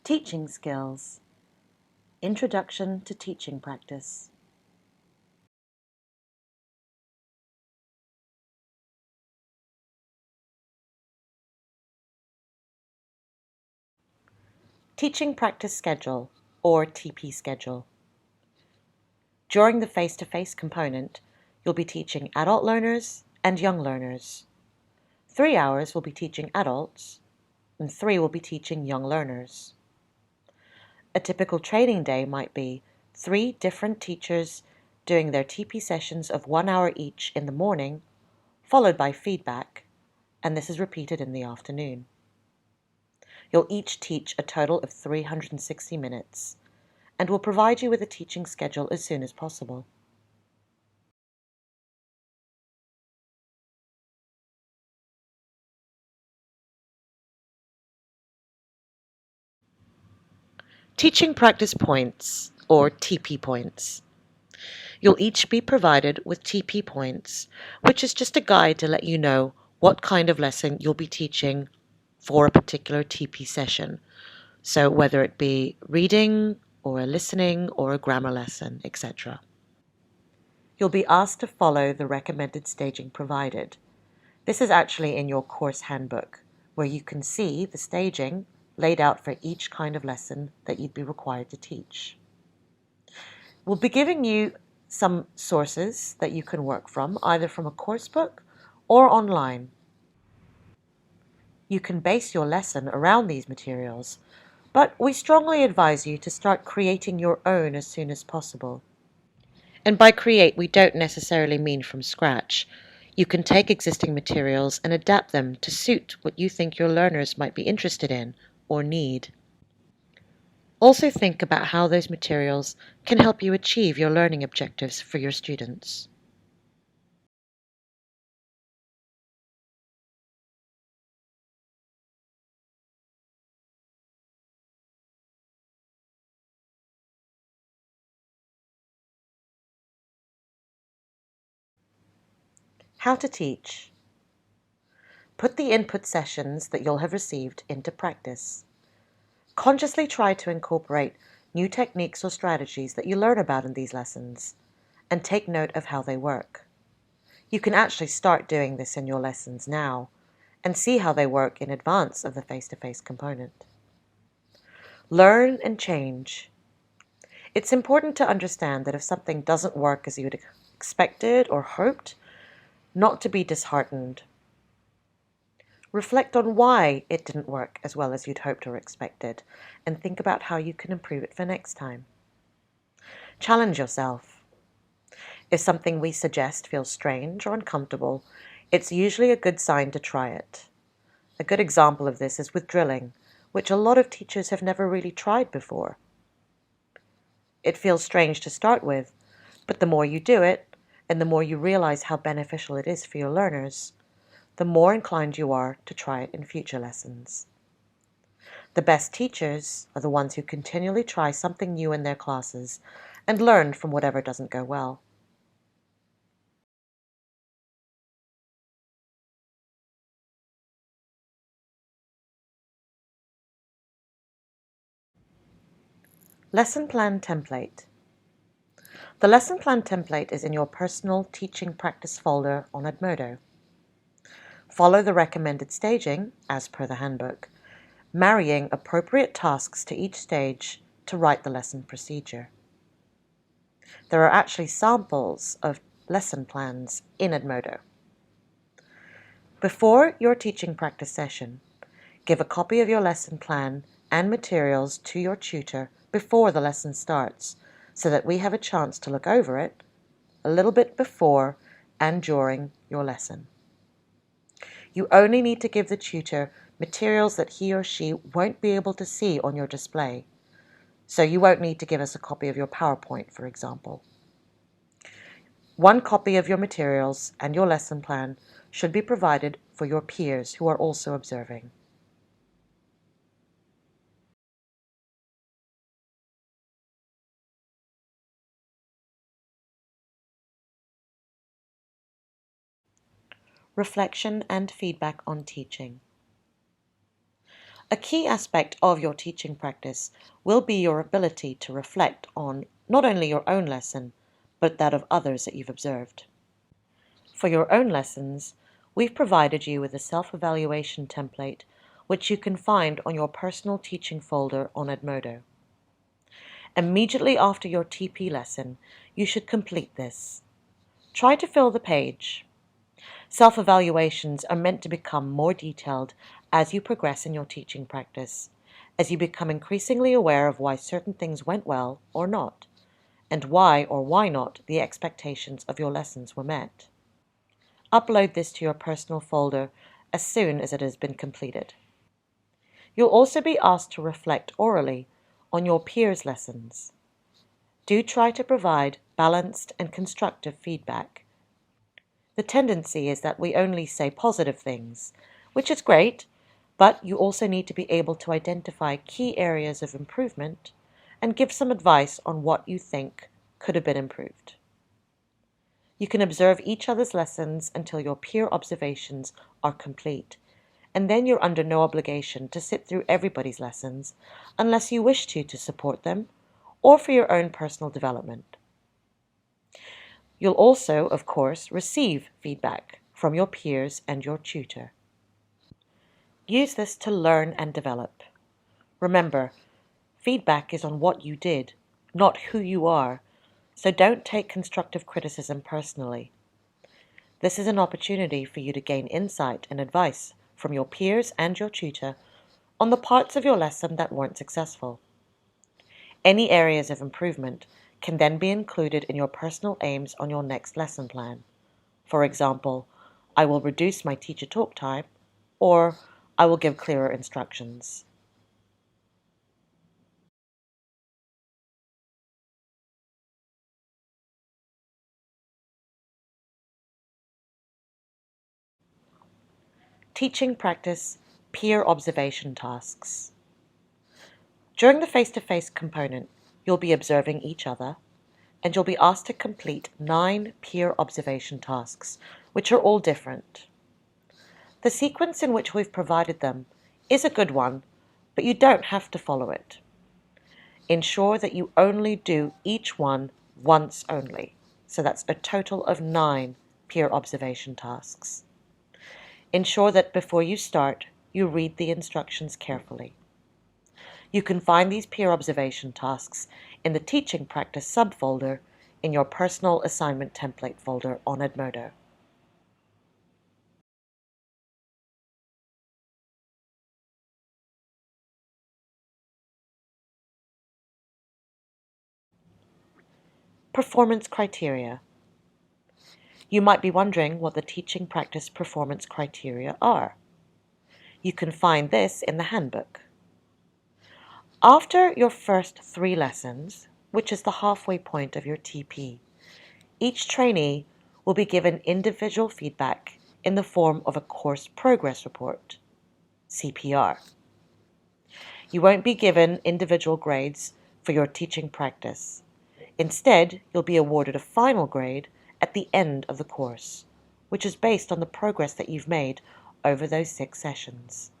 Teaching skills. Introduction to teaching practice. Teaching practice schedule, or TP schedule. During the face-to-face component, you'll be teaching adult learners and young learners. 3 hours will be teaching adults, and 3 will be teaching young learners. A typical training day might be 3 different teachers doing their TP sessions of 1 hour each in the morning, followed by feedback, and this is repeated in the afternoon. You'll each teach a total of 360 minutes, and will provide you with a teaching schedule as soon as possible. Teaching practice points, or TP points. You'll each be provided with TP points, which is just a guide to let you know what kind of lesson you'll be teaching for a particular TP session. So whether it be reading, or a listening, or a grammar lesson, etc. You'll be asked to follow the recommended staging provided. This is actually in your course handbook, where you can see the staging laid out for each kind of lesson that you'd be required to teach. We'll be giving you some sources that you can work from, either from a course book or online. You can base your lesson around these materials, but we strongly advise you to start creating your own as soon as possible. And by create, we don't necessarily mean from scratch. You can take existing materials and adapt them to suit what you think your learners might be interested in or need. Also think about how those materials can help you achieve your learning objectives for your students. How to teach. Put the input sessions that you'll have received into practice. Consciously try to incorporate new techniques or strategies that you learn about in these lessons, and take note of how they work. You can actually start doing this in your lessons now, and see how they work in advance of the face-to-face component. Learn and change. It's important to understand that if something doesn't work as you'd expected or hoped, not to be disheartened. Reflect on why it didn't work as well as you'd hoped or expected, and think about how you can improve it for next time. Challenge yourself. If something we suggest feels strange or uncomfortable, it's usually a good sign to try it. A good example of this is with drilling, which a lot of teachers have never really tried before. It feels strange to start with, but the more you do it, and the more you realize how beneficial it is for your learners, the more inclined you are to try it in future lessons. The best teachers are the ones who continually try something new in their classes and learn from whatever doesn't go well. Lesson Plan Template. The Lesson Plan Template is in your personal teaching practice folder on Edmodo. Follow the recommended staging, as per the handbook, marrying appropriate tasks to each stage to write the lesson procedure. There are actually samples of lesson plans in Edmodo. Before your teaching practice session, give a copy of your lesson plan and materials to your tutor before the lesson starts, so that we have a chance to look over it a little bit before and during your lesson. You only need to give the tutor materials that he or she won't be able to see on your display. So you won't need to give us a copy of your PowerPoint, for example. One copy of your materials and your lesson plan should be provided for your peers who are also observing. Reflection and feedback on teaching. A key aspect of your teaching practice will be your ability to reflect on not only your own lesson, but that of others that you've observed. For your own lessons, we've provided you with a self-evaluation template which you can find on your personal teaching folder on Edmodo. Immediately after your TP lesson, you should complete this. Try to fill the page. Self-evaluations are meant to become more detailed as you progress in your teaching practice, as you become increasingly aware of why certain things went well or not, and why or why not the expectations of your lessons were met. Upload this to your personal folder as soon as it has been completed. You'll also be asked to reflect orally on your peers' lessons. Do try to provide balanced and constructive feedback. The tendency is that we only say positive things, which is great, but you also need to be able to identify key areas of improvement and give some advice on what you think could have been improved. You can observe each other's lessons until your peer observations are complete, and then you're under no obligation to sit through everybody's lessons unless you wish to support them or for your own personal development. You'll also, of course, receive feedback from your peers and your tutor. Use this to learn and develop. Remember, feedback is on what you did, not who you are, so don't take constructive criticism personally. This is an opportunity for you to gain insight and advice from your peers and your tutor on the parts of your lesson that weren't successful. Any areas of improvement can then be included in your personal aims on your next lesson plan. For example, I will reduce my teacher talk time, or I will give clearer instructions. Teaching practice, peer observation tasks. During the face-to-face component, you'll be observing each other, and you'll be asked to complete 9 peer observation tasks, which are all different. The sequence in which we've provided them is a good one, but you don't have to follow it. Ensure that you only do each one once only. So that's a total of 9 peer observation tasks. Ensure that before you start, you read the instructions carefully. You can find these peer observation tasks in the Teaching Practice subfolder in your Personal Assignment Template folder on Edmodo. Performance criteria. You might be wondering what the Teaching Practice performance criteria are. You can find this in the handbook. After your first 3 lessons, which is the halfway point of your TP, each trainee will be given individual feedback in the form of a course progress report, CPR. You won't be given individual grades for your teaching practice. Instead, you'll be awarded a final grade at the end of the course, which is based on the progress that you've made over those 6 sessions.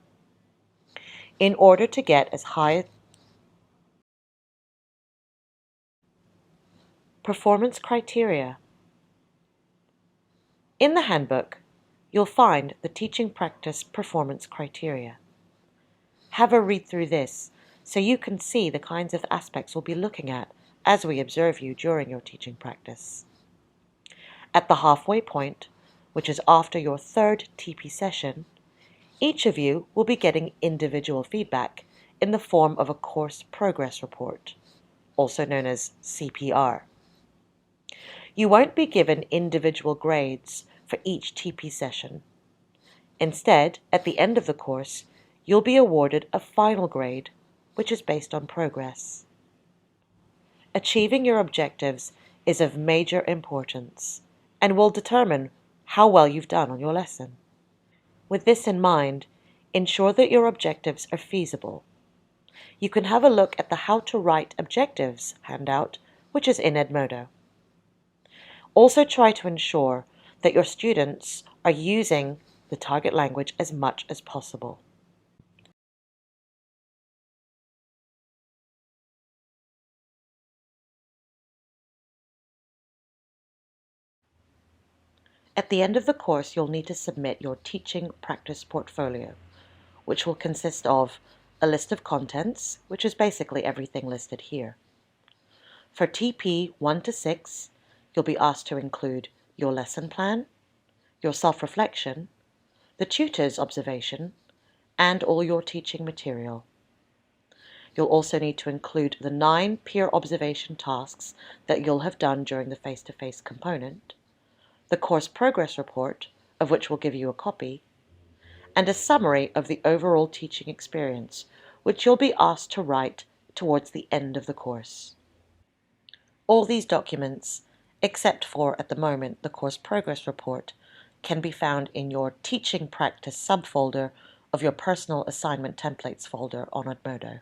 In order to get as high performance criteria. In the handbook, you'll find the teaching practice performance criteria. Have a read through this so you can see the kinds of aspects we'll be looking at as we observe you during your teaching practice. At the halfway point, which is after your 3rd TP session, each of you will be getting individual feedback in the form of a course progress report, also known as CPR. You won't be given individual grades for each TP session. Instead, at the end of the course, you'll be awarded a final grade, which is based on progress. Achieving your objectives is of major importance and will determine how well you've done on your lesson. With this in mind, ensure that your objectives are feasible. You can have a look at the How to Write Objectives handout, which is in Edmodo. Also try to ensure that your students are using the target language as much as possible. At the end of the course, you'll need to submit your teaching practice portfolio, which will consist of a list of contents, which is basically everything listed here. For TP 1 to 6, you'll be asked to include your lesson plan, your self-reflection, the tutor's observation, and all your teaching material. You'll also need to include the 9 peer observation tasks that you'll have done during the face-to-face component, the course progress report, of which we'll give you a copy, and a summary of the overall teaching experience, which you'll be asked to write towards the end of the course. All these documents, except for, at the moment, the course progress report, can be found in your teaching practice subfolder of your personal assignment templates folder on Edmodo.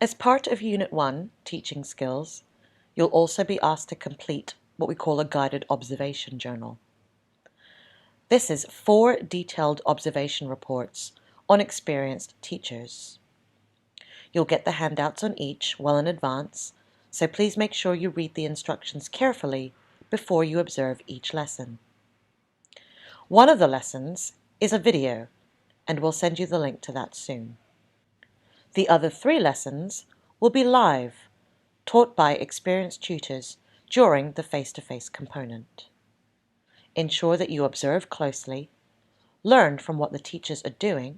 As part of Unit 1, Teaching Skills, you'll also be asked to complete what we call a guided observation journal. This is 4 detailed observation reports on experienced teachers. You'll get the handouts on each well in advance, so please make sure you read the instructions carefully before you observe each lesson. One of the lessons is a video, and we'll send you the link to that soon. The other 3 lessons will be live, taught by experienced tutors during the face-to-face component. Ensure that you observe closely, learn from what the teachers are doing,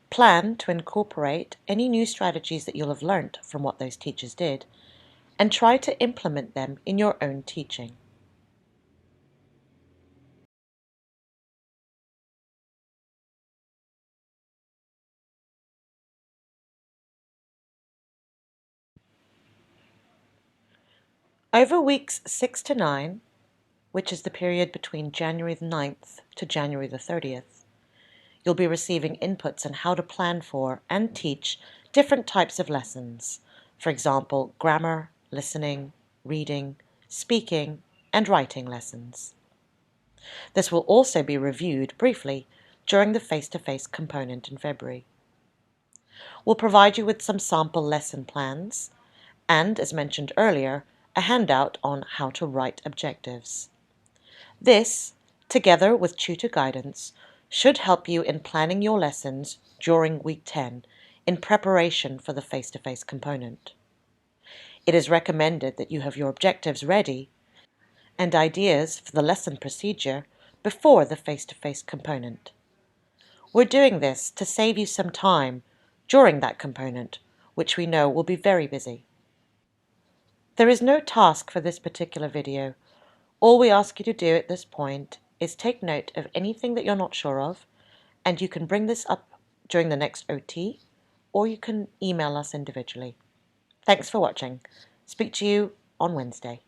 plan to incorporate any new strategies that you'll have learnt from what those teachers did, and try to implement them in your own teaching. Over weeks 6 to 9, which is the period between January the 9th to January the 30th, you'll be receiving inputs on how to plan for and teach different types of lessons, for example, grammar, listening, reading, speaking, and writing lessons. This will also be reviewed briefly during the face-to-face component in February. We'll provide you with some sample lesson plans and, as mentioned earlier, a handout on how to write objectives. This, together with tutor guidance, should help you in planning your lessons during week 10 in preparation for the face-to-face component. It is recommended that you have your objectives ready and ideas for the lesson procedure before the face-to-face component. We're doing this to save you some time during that component, which we know will be very busy. There is no task for this particular video. All we ask you to do at this point is take note of anything that you're not sure of, and you can bring this up during the next OT, or you can email us individually. Thanks for watching. Speak to you on Wednesday.